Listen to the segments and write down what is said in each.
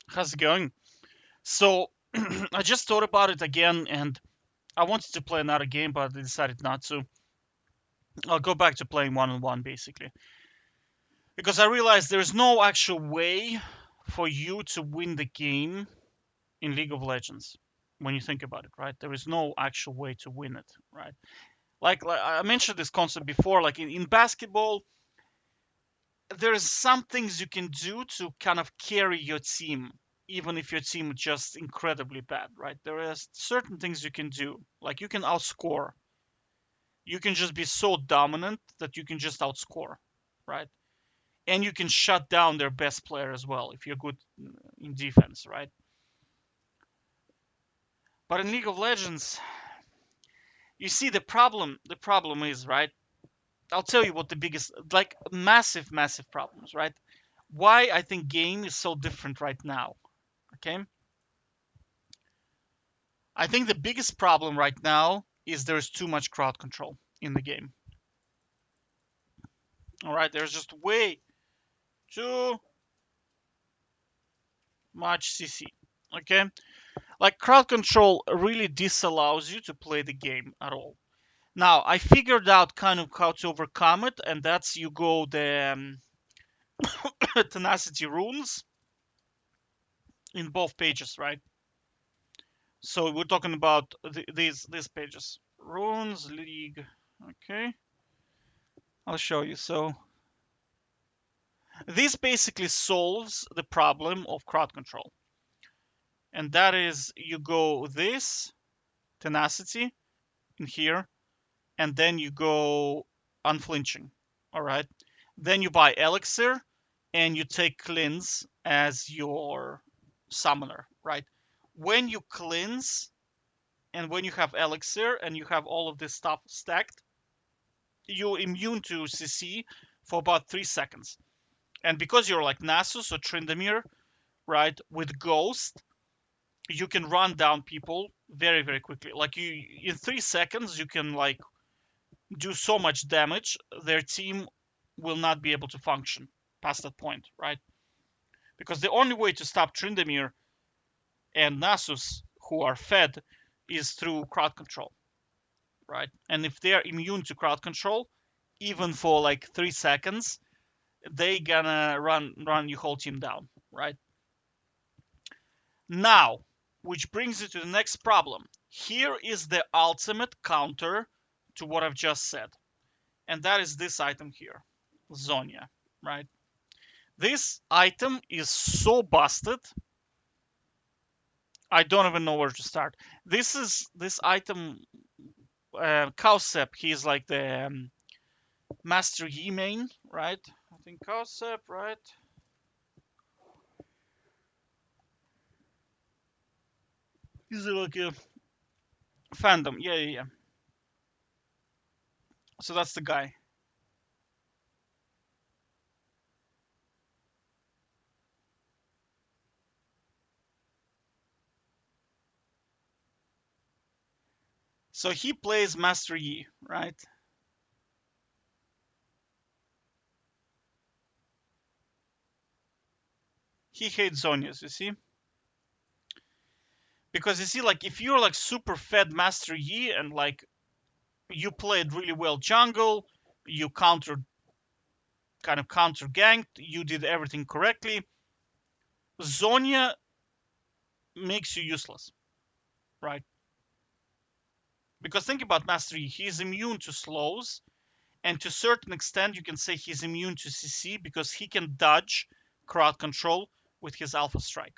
How's it going? So I just thought about it again, and I wanted to play another game, but I decided not to. I'll go back to playing one-on-one basically, because I realized there's no actual way for you to win the game in League of Legends. When you think about it, right? There is no actual way to win it, right? Like I mentioned this concept before. Like in basketball, there's some things you can do to kind of carry your team, even if your team is just incredibly bad, right? There are certain things you can do, like you can outscore. You can just be so dominant that you can just outscore, right? And you can shut down their best player as well if you're good in defense, right? But in League of Legends, you see the problem. The problem is, right? I'll tell you what the biggest, like massive problems, right? Why I think game is so different right now. Okay, I think the biggest problem right now is there's too much crowd control in the game. All right, there's just way too much CC. Okay, like crowd control really disallows you to play the game at all. Now I figured out kind of how to overcome it, and that's you go the tenacity runes in both pages, right? So we're talking about these pages, runes league. Okay, I'll show you. So this basically solves the problem of crowd control. And that is you go this tenacity in here, and then you go unflinching. All right. Then you buy elixir and you take cleanse as your summoner, right? When you cleanse and when you have elixir and you have all of this stuff stacked, you're immune to CC for about 3 seconds. And because you're like Nasus or Tryndamere, right, with Ghost, you can run down people very quickly. Like you, in 3 seconds, you can like do so much damage. Their team will not be able to function past that point, right? Because the only way to stop Tryndamere and Nasus, who are fed, is through crowd control, right? And if they are immune to crowd control, even for like 3 seconds, they gonna run your whole team down, right? Now, which brings you to the next problem. Here is the ultimate counter to what I've just said, and that is this item here, Zonia, right? This item is so busted, I don't even know where to start. This item, Cowsep, he's like the Master Yi main, right? I think Cowsep, right? He's like a fandom, yeah. So that's the guy. So he plays Master Yi, right? He hates Zonias, you see? Because you see, like if you're like super fed Master Yi and like you played really well jungle, you counter ganked, you did everything correctly, Zonia makes you useless, right? Because think about Master Yi, he's immune to slows, and to a certain extent you can say he's immune to CC because he can dodge crowd control with his Alpha Strike,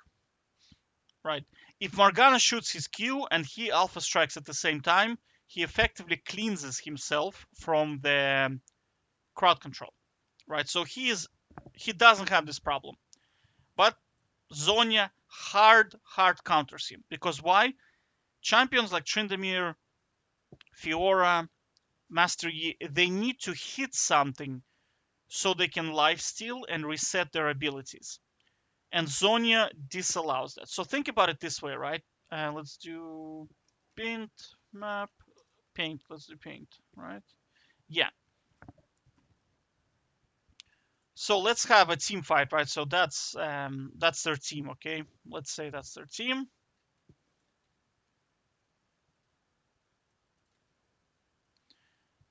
right? If Morgana shoots his Q and he Alpha Strikes at the same time, he effectively cleanses himself from the crowd control, right? So he doesn't have this problem. But Zonia hard counters him. Because why? Champions like Tryndamere, Fiora, Master Yi, they need to hit something so they can lifesteal and reset their abilities. And Zonia disallows that. So think about it this way, right? Let's do paint map, paint. Let's do paint, right? Yeah. So let's have a team fight, right? So that's their team, okay? Let's say that's their team.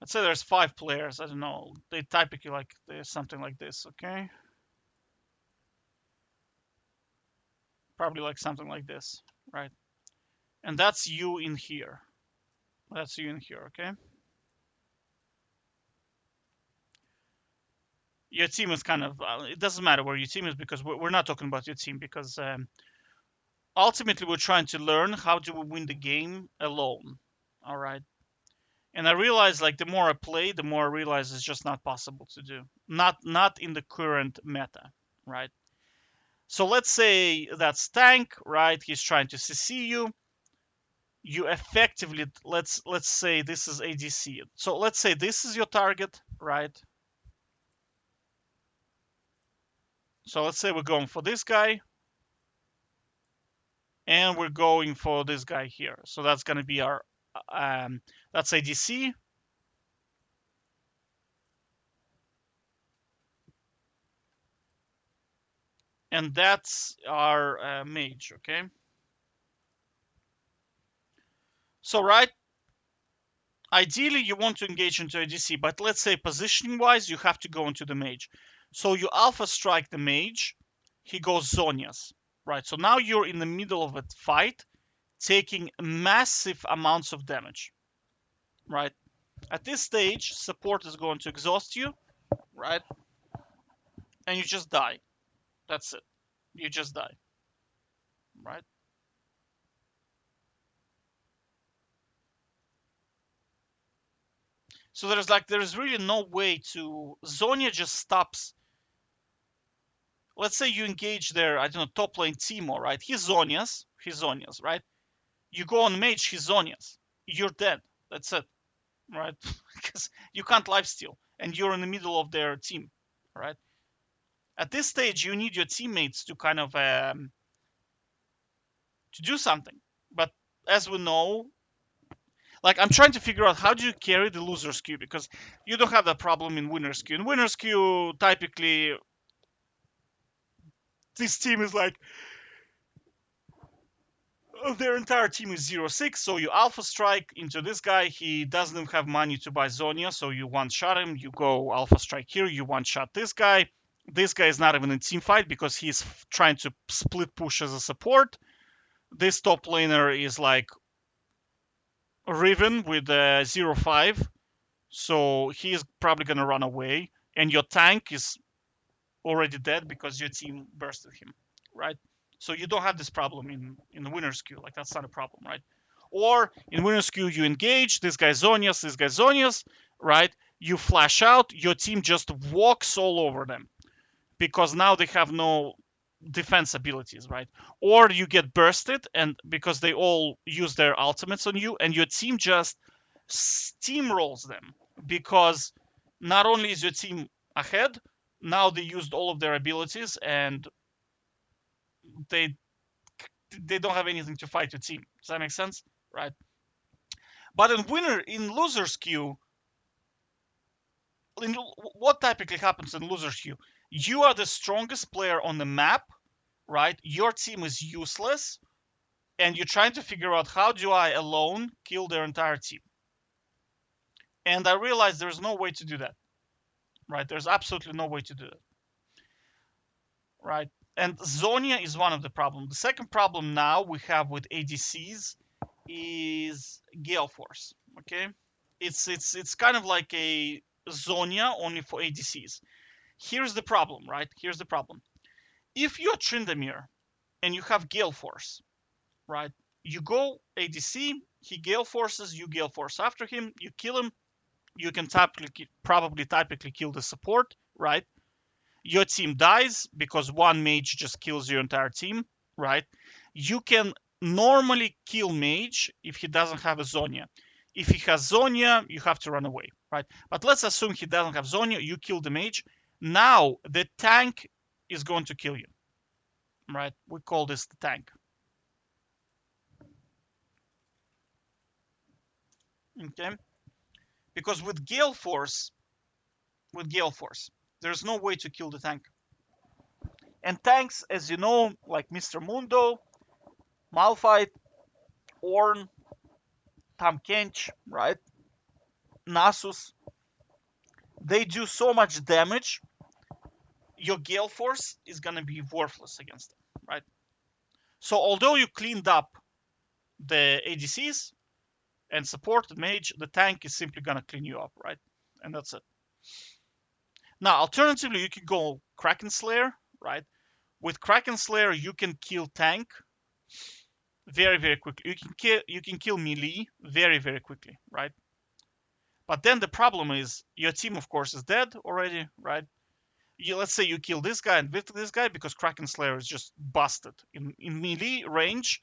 Let's say there's 5 players. I don't know. They typically like there's something like this, okay? Probably like something like this, right? And that's you in here. That's you in here, okay? Your team is kind of it doesn't matter where your team is because we're not talking about your team because ultimately we're trying to learn how do we win the game alone, all right? And I realize like the more I play, the more I realize it's just not possible to do. Not in the current meta, right? So let's say that's tank, right? He's trying to CC you. You effectively let's say this is ADC. So let's say this is your target, right? So let's say we're going for this guy, and we're going for this guy here. So that's going to be our that's ADC, and that's our mage, okay? So right, ideally you want to engage into ADC, but let's say positioning wise, you have to go into the mage. So you alpha strike the mage, he goes Zonias, right? So now you're in the middle of a fight, taking massive amounts of damage, right? At this stage, support is going to exhaust you, right? And you just die. That's it. You just die, right? So there's really no way to Zonia just stops. Let's say you engage their, I don't know, top lane Timo, right? He's Zonias, right? You go on mage, he's Zonias. You're dead. That's it, right? Because you can't lifesteal, and you're in the middle of their team, right? At this stage, you need your teammates to kind of to do something. But as we know, like I'm trying to figure out how do you carry the loser's queue because you don't have that problem in winner's queue. In winner's queue, typically this team is like their entire team is 0-6, so you alpha strike into this guy. He doesn't have money to buy Zonia, so you one shot him. You go alpha strike here. You one shot this guy. This guy is not even in team fight because he's trying to split push as a support. This top laner is like Riven with 0-5, so he's probably gonna run away. And your tank is already dead because your team bursted him, right? So you don't have this problem in the winner's queue. Like that's not a problem, right? Or in winner's queue, you engage this guy Zonias, right? You flash out, your team just walks all over them because now they have no defense abilities, right? Or you get bursted and because they all use their ultimates on you, and your team just steamrolls them because not only is your team ahead, now they used all of their abilities and they they don't have anything to fight your team. Does that make sense? Right. But in loser's queue, what typically happens in loser's queue? You are the strongest player on the map, right? Your team is useless, and you're trying to figure out how do I alone kill their entire team. And I realized there's no way to do that, right? There's absolutely no way to do that, right? And Zonia is one of the problems. The second problem now we have with ADCs is Gale Force. Okay, it's kind of like a Zonia only for ADCs. Here's the problem, right? Here's the problem. If you're Tryndamere and you have Gale Force, right? You go ADC, he Gale Forces, you Gale Force after him, you kill him. You can typically kill the support, right? Your team dies because one mage just kills your entire team, right? You can normally kill mage if he doesn't have a Zonia. If he has Zonia, you have to run away, right? But let's assume he doesn't have Zonia, you kill the mage. Now the tank is going to kill you, right? We call this the tank. Okay? Because with Gale Force, There's no way to kill the tank. And tanks, as you know, like Mr. Mundo, Malphite, Ornn, Tahm Kench, right? Nasus, they do so much damage, your Gale Force is gonna be worthless against them, right? So although you cleaned up the ADCs and support and mage, the tank is simply gonna clean you up, right? And that's it. Now, alternatively, you can go Kraken Slayer, right? With Kraken Slayer, you can kill tank very, very quickly. You can kill melee very, very quickly, right? But then the problem is your team, of course, is dead already, right? Let's say you kill this guy and this guy because Kraken Slayer is just busted in melee range.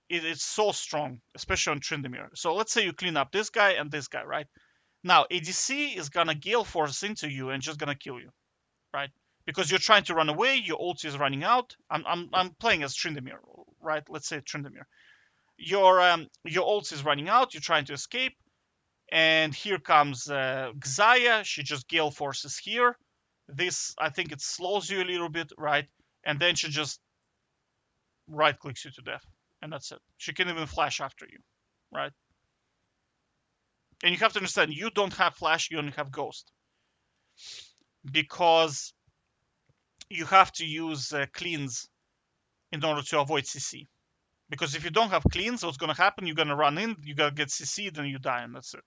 It's so strong, especially on Tryndamere. So let's say you clean up this guy and this guy, right? Now ADC is gonna Gale Force into you and just gonna kill you, right? Because you're trying to run away, your ult is running out. I'm playing as Tryndamere, right? Let's say Tryndamere. Your ult is running out. You're trying to escape, and here comes Xayah. She just Gale Forces here. This, I think, it slows you a little bit, right? And then she just right clicks you to death, and that's it. She can even flash after you, right? And you have to understand, you don't have flash, you only have ghost, because you have to use cleans in order to avoid CC. Because if you don't have cleans, what's going to happen? You're going to run in, you're going to get CC'd, and you die, and that's it,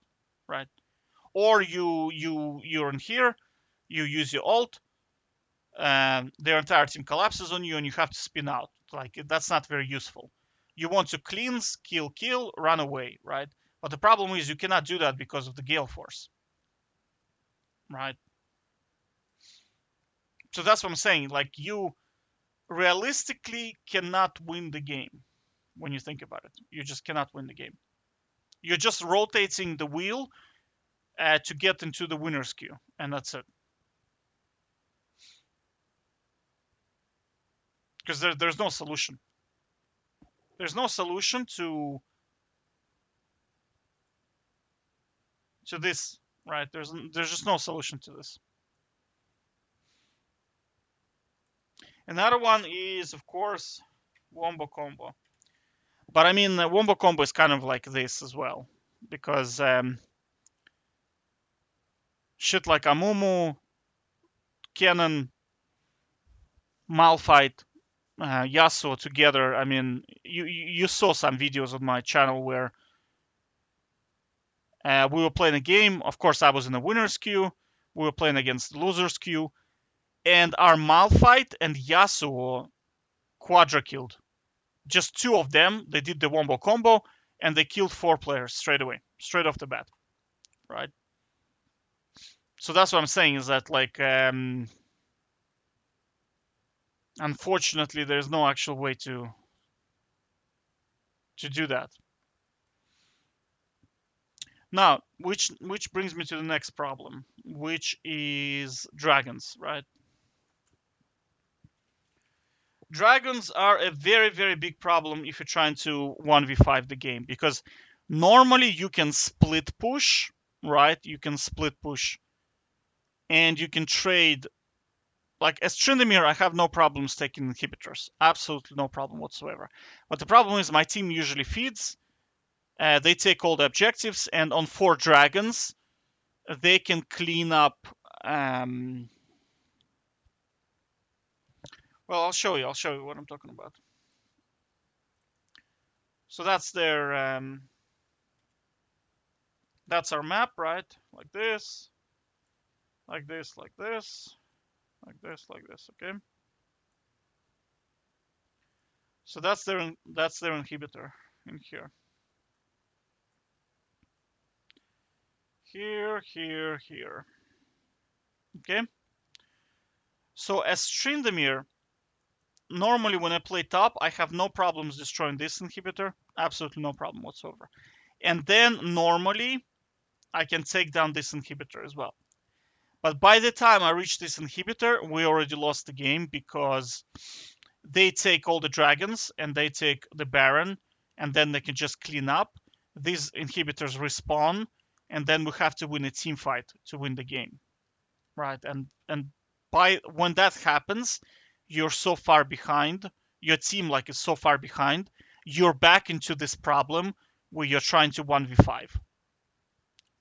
right? Or you're in here, you use your ult, their entire team collapses on you, and you have to spin out. Like, that's not very useful. You want to cleanse, kill, run away, right? But the problem is you cannot do that because of the Gale Force, right? So that's what I'm saying. Like, you realistically cannot win the game when you think about it. You just cannot win the game. You're just rotating the wheel to get into the winner's queue, and that's it. Because there's no solution. There's no solution to this, right? There's just no solution to this. Another one is, of course, wombo combo. But I mean, wombo combo is kind of like this as well, because shit like Amumu, Kennen, Malphite, Yasuo together. I mean, you saw some videos on my channel where we were playing a game. Of course, I was in the winner's queue. We were playing against the loser's queue, and our Malphite and Yasuo quadra killed. Just two of them. They did the wombo combo, and they killed 4 players straight away, straight off the bat, right? So that's what I'm saying, is that, like, unfortunately, there's no actual way to do that. Now, which brings me to the next problem, which is dragons, right? Dragons are a very, very big problem if you're trying to 1v5 the game, because normally you can split push, right? You can split push, and you can trade. Like, as Tryndamere, I have no problems taking inhibitors. Absolutely no problem whatsoever. But the problem is my team usually feeds. They take all the objectives, and on 4 dragons, they can clean up. Well, I'll show you what I'm talking about. So that's their. That's our map, right? Like this, like this, like this, like this, like this. Okay. So that's their inhibitor in here. Here. Okay. So as Tryndamere, normally when I play top, I have no problems destroying this inhibitor. Absolutely no problem whatsoever. And then normally I can take down this inhibitor as well. But by the time I reach this inhibitor, we already lost the game, because they take all the dragons and they take the Baron, and then they can just clean up. These inhibitors respawn, and then we have to win a team fight to win the game, right? And by when that happens, you're so far behind. Your team like is so far behind. You're back into this problem where you're trying to 1v5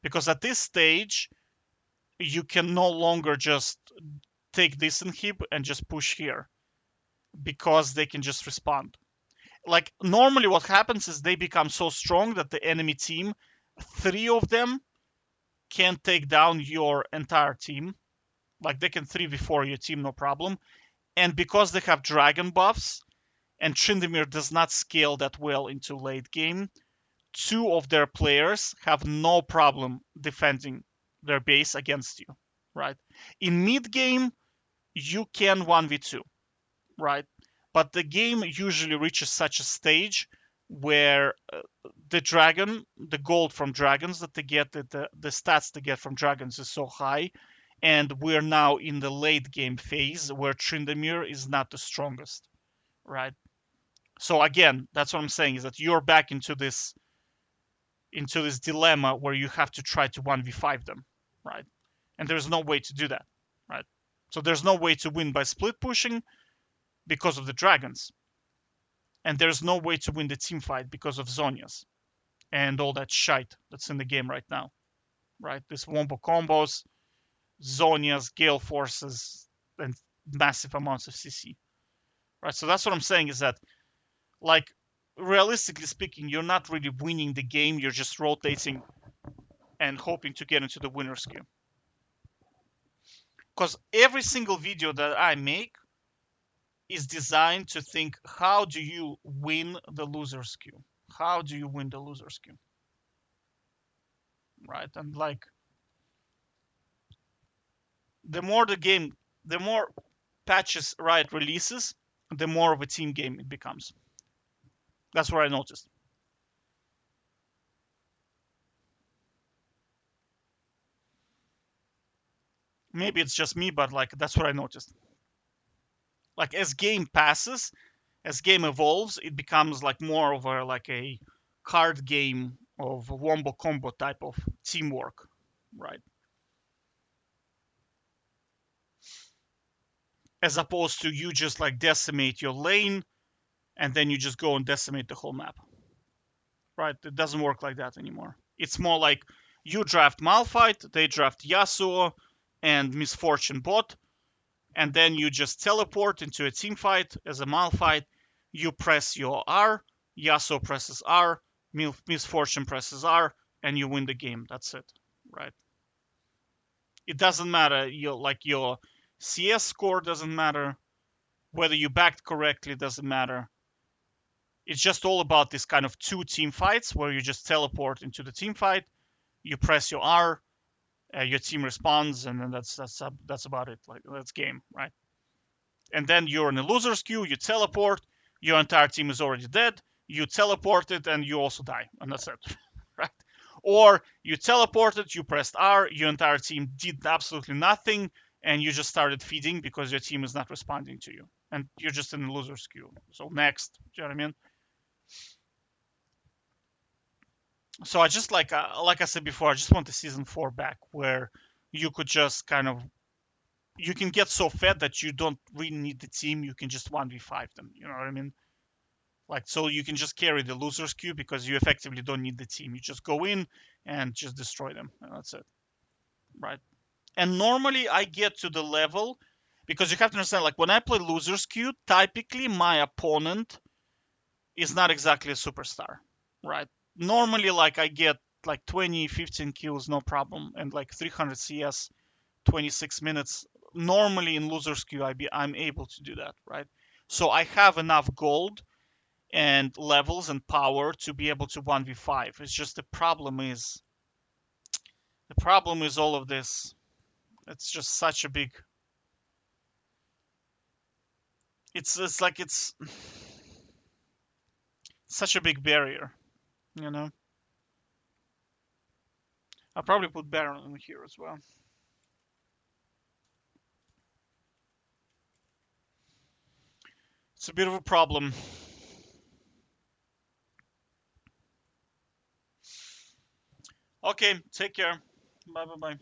because at this stage you can no longer just take this inhib and just push here because they can just respond. Like normally what happens is they become so strong that the enemy team, three of them can take down your entire team. Like they can 3v4 your team no problem. And because they have dragon buffs and Tryndamere does not scale that well into late game, two of their players have no problem defending their base against you, right? In mid game, you can 1v2, right? But the game usually reaches such a stage where the gold from dragons that they get, the stats they get from dragons is so high, and we're now in the late game phase where Tryndamere is not the strongest, right? So again, that's what I'm saying is that you're back into this dilemma where you have to try to 1v5 them, right? And there's no way to do that, right? So there's no way to win by split pushing because of the dragons. And there's no way to win the team fight because of Zonias and all that shite that's in the game right now, right? This wombo combos, Zonias, Gale Forces, and massive amounts of CC, right? So that's what I'm saying is that, like, realistically speaking, you're not really winning the game. You're just rotating and hoping to get into the winner's queue. Because every single video that I make is designed to think, how do you win the loser's queue? How do you win the loser's queue? Right? And like, the more patches Riot releases, the more of a team game it becomes. That's what I noticed. Maybe it's just me, but like that's what I noticed. Like as game passes, as game evolves, it becomes like more of a card game of a wombo combo type of teamwork, right? As opposed to you just like decimate your lane and then you just go and decimate the whole map, right? It doesn't work like that anymore. It's more like you draft Malphite, they draft Yasuo and Misfortune bot, and then you just teleport into a team fight as a Malphite. You press your R, Yasuo presses R, Misfortune presses R, and you win the game. That's it, right? It doesn't matter. Your CS score doesn't matter. Whether you backed correctly doesn't matter. It's just all about this kind of two team fights where you just teleport into the team fight, you press your R, your team responds, and then that's about it. Like that's game, right? And then you're in a loser's queue, you teleport, your entire team is already dead, you teleported, and you also die, and that's it, right? Or you teleported, you pressed R, your entire team did absolutely nothing, and you just started feeding because your team is not responding to you, and you're just in a loser's queue. So next, do you know what I mean? So I just like I said before, I just want the season 4 back where you could just kind of you can get so fed that you don't really need the team. You can just 1v5 them. You know what I mean? Like, so you can just carry the loser's queue because you effectively don't need the team. You just go in and just destroy them. And that's it. Right? And normally I get to the level because you have to understand, like, when I play loser's queue, typically my opponent is not exactly a superstar. Right? Normally, like, I get like 20, 15 kills, no problem, and like 300 CS, 26 minutes. Normally in loser's queue, I'm able to do that, right? So I have enough gold and levels and power to be able to 1v5. It's just the problem is all of this. It's just such a big. It's like it's such a big barrier, you know. I'll probably put Baron in here as well. It's a bit of a problem. Okay, take care. Bye bye bye.